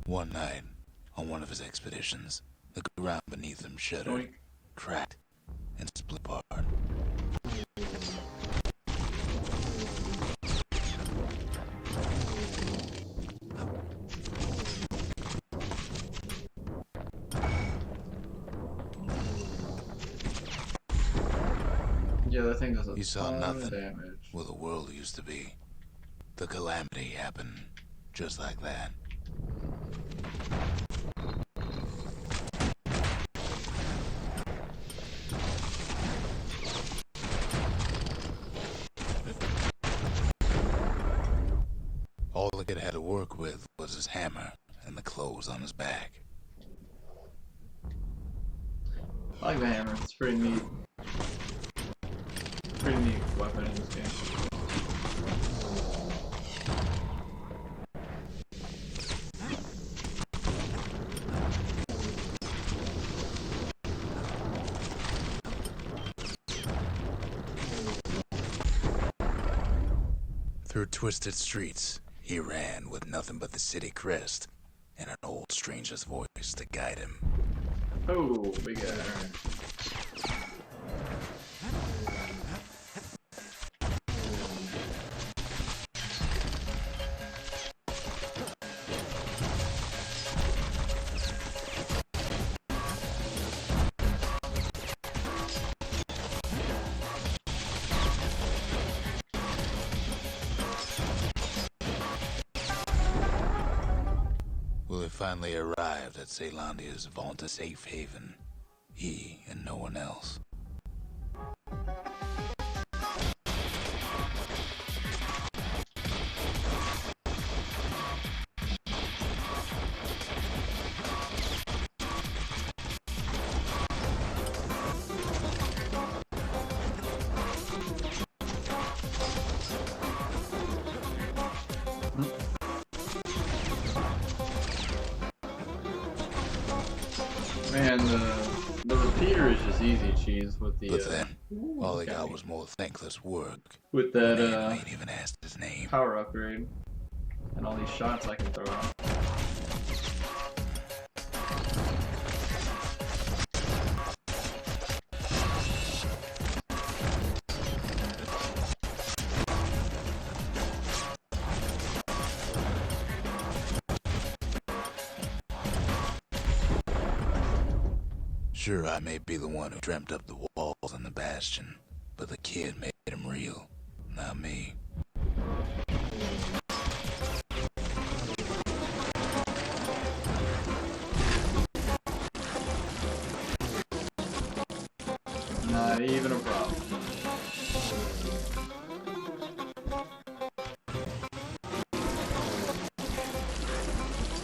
One night, on one of his expeditions, the ground beneath him shuddered, Doink. cracked, and split apart. Yeah, that thing does a He saw ton of nothing. damage. Where the world used to be. The calamity happened just like that. All the kid had to work with was his hammer and the clothes on his back. I like the hammer. It's pretty neat. Pretty neat weapon in this game. Through twisted streets, he ran with nothing but the city crest and an old stranger's voice to guide him. Oh, big guy. Will have finally arrived at Ceylandia's vaunted safe haven. He and no one else. Man, the repeater is just easy cheese with the But then, all he got got me. was more thankless work. With Man, that who ain't even asked his name. power upgrade and all these shots I can throw out. Sure, I may be the one who dreamt up the walls and the Bastion, but the kid made them real, not me. Not even a problem.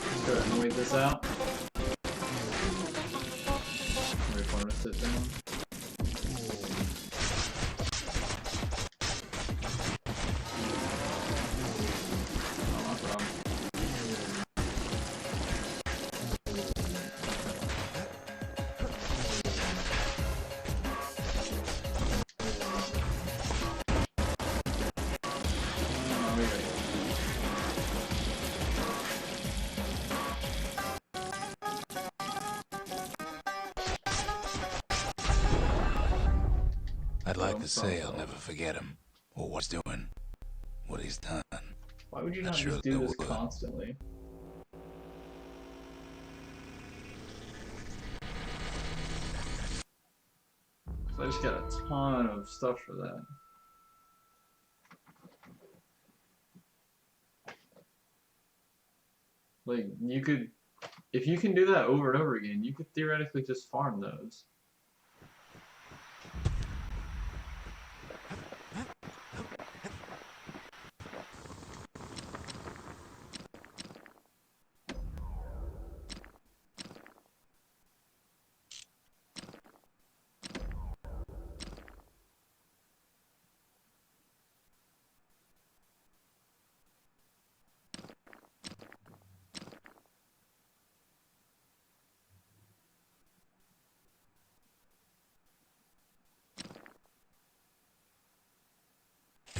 Let's go ahead and wait this out. Wait for him to sit down. Oh, no problem. Oh, we got it. I'd like to say I'll never forget him, or what he's doing, what he's done. Why would you Not not sure just they do this would. constantly? So I just got a ton of stuff for that. Like, you could, if you can do that over and over again, you could theoretically just farm those.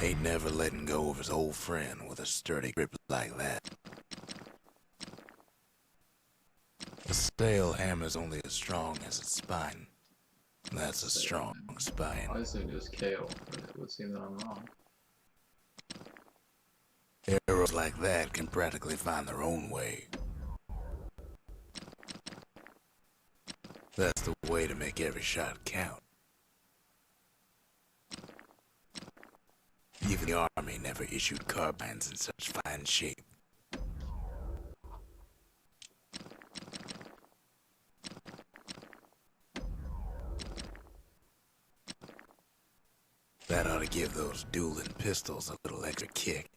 Ain't never letting go of his old friend with a sturdy grip like that. A stale hammer's only as strong as its spine. That's a strong spine. I assume just kale, but it would seem that I'm wrong. Arrows like that can practically find their own way. That's the way to make every shot count. Even the army never issued carbines in such fine shape. That ought to give those dueling pistols a little extra kick.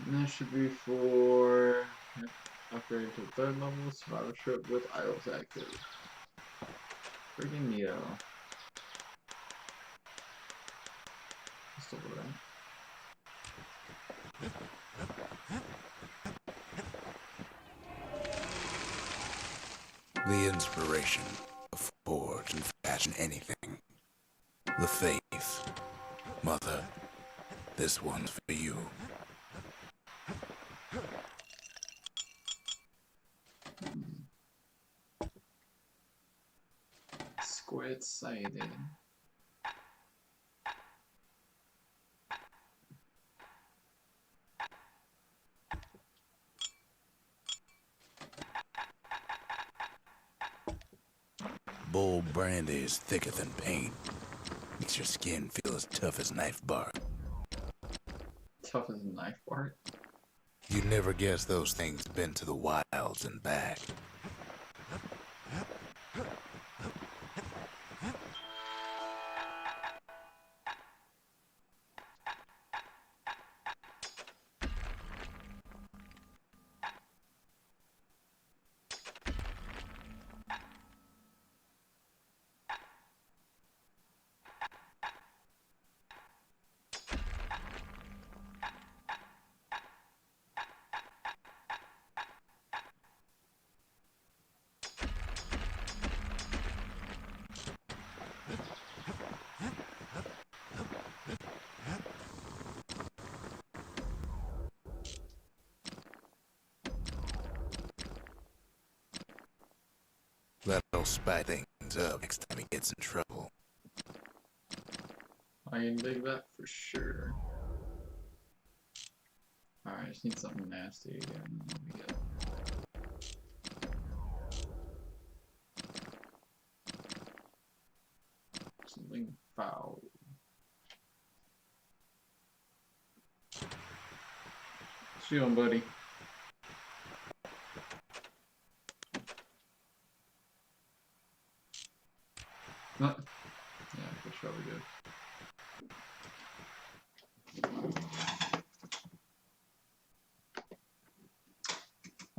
And that should be for upgrade to the 3rd level survivorship with idols active. Freaking neato. Still do that. The inspiration of forge and fashion anything. The faith. Mother, this one's for you. Squid sided. Bull brandy is thicker than paint. Makes your skin feel as tough as knife bark. Tough as a knife bark. You'd never guess those things been to the wilds and back. That'll spice things up next time he gets in trouble. I can dig that for sure. Alright, I just need something nasty again. What we get? Something foul. Shoot him, buddy. Huh? Yeah, that's probably good.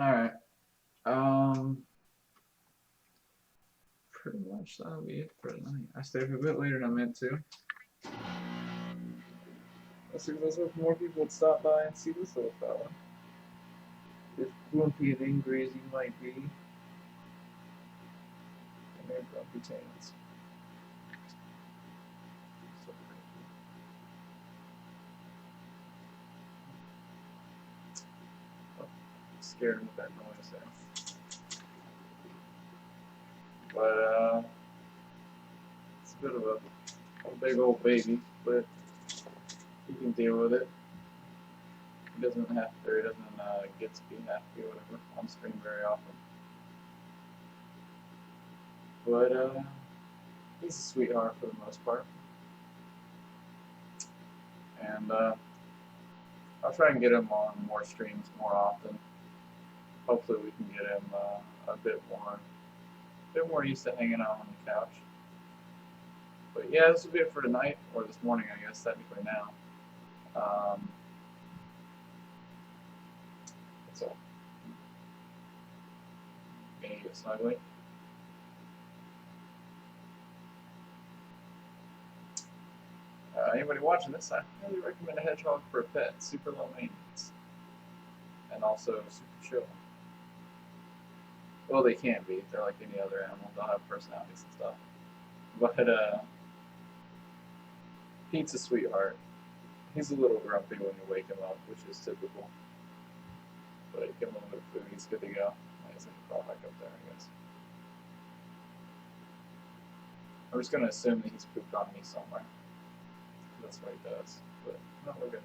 Alright. Pretty much that'll be it for tonight. I stayed up a bit later than I meant to. Let's see if there's more people would stop by and see this little fella. As grumpy and angry as he might be. And they're grumpy tails. So grumpy. Oh, scared him with that noise there. But it's a bit of a big old baby, but he can deal with it. He doesn't have to, or he doesn't get to be happy or whatever on screen very often. But he's a sweetheart for the most part. And I'll try and get him on more streams more often. Hopefully we can get him a bit more used to hanging out on the couch. But yeah, this will be it for tonight, or this morning I guess, technically now. That's all. Gonna get snugly. Anybody watching this, I really recommend a hedgehog for a pet. Super low maintenance. And also super chill. Well, they can be. They're like any other animal. They'll have personalities and stuff. But, Pete's a sweetheart. He's a little grumpy when you wake him up, which is typical. But you give him a little bit of food, he's good to go. I guess I can crawl back up there, I guess. I'm just going to assume that he's pooped on me somewhere. That's what he does. But, no, we're good.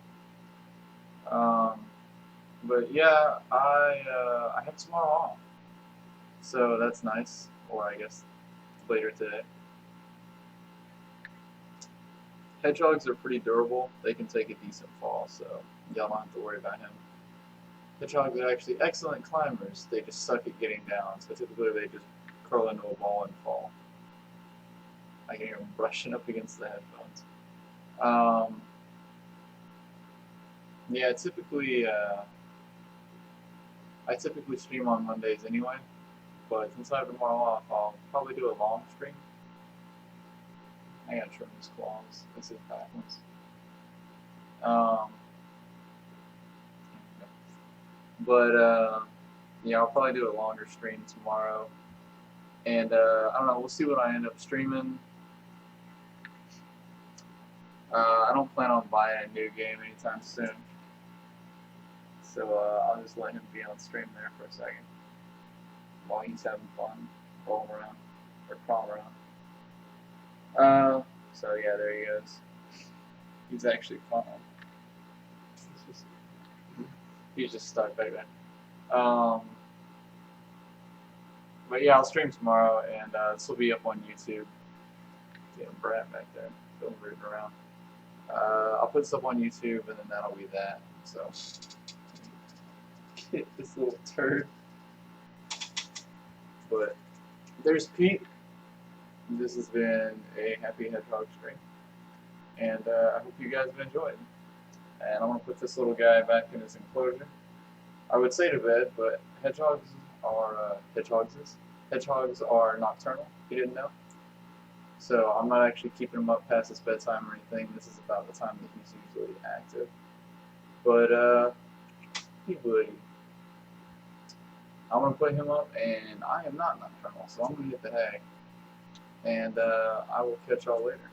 But yeah, I have tomorrow off. So that's nice. Or I guess later today. Hedgehogs are pretty durable. They can take a decent fall, so y'all don't have to worry about him. Hedgehogs are actually excellent climbers. They just suck at getting down, so typically they just curl into a ball and fall. I can hear them brushing up against the headphones. Yeah, typically I typically stream on Mondays anyway, but since I have tomorrow off, I'll probably do a long stream. I gotta trim his claws. This is backwards. Yeah, I'll probably do a longer stream tomorrow. And I don't know, we'll see what I end up streaming. I don't plan on buying a new game anytime soon. So I'll just let him be on stream there for a second. While he's having fun, rolling around, or crawling around. So yeah, there he goes. He's actually fun. He's just stuck back there. But yeah, I'll stream tomorrow, and this will be up on YouTube. Yeah, Brad back there, feeling rooting around. I'll put this up on YouTube, and then that'll be that. So, get this little turd. But there's Pete. This has been a Happy Hedgehog stream, and I hope you guys have enjoyed. And I'm gonna put this little guy back in his enclosure. I would say to bed, but hedgehogs are hedgehogs are nocturnal. If you didn't know. So I'm not actually keeping him up past his bedtime or anything. This is about the time that he's usually active. But he would. I'm gonna put him up, and I am not nocturnal, so I'm gonna get the hay. And I will catch y'all later.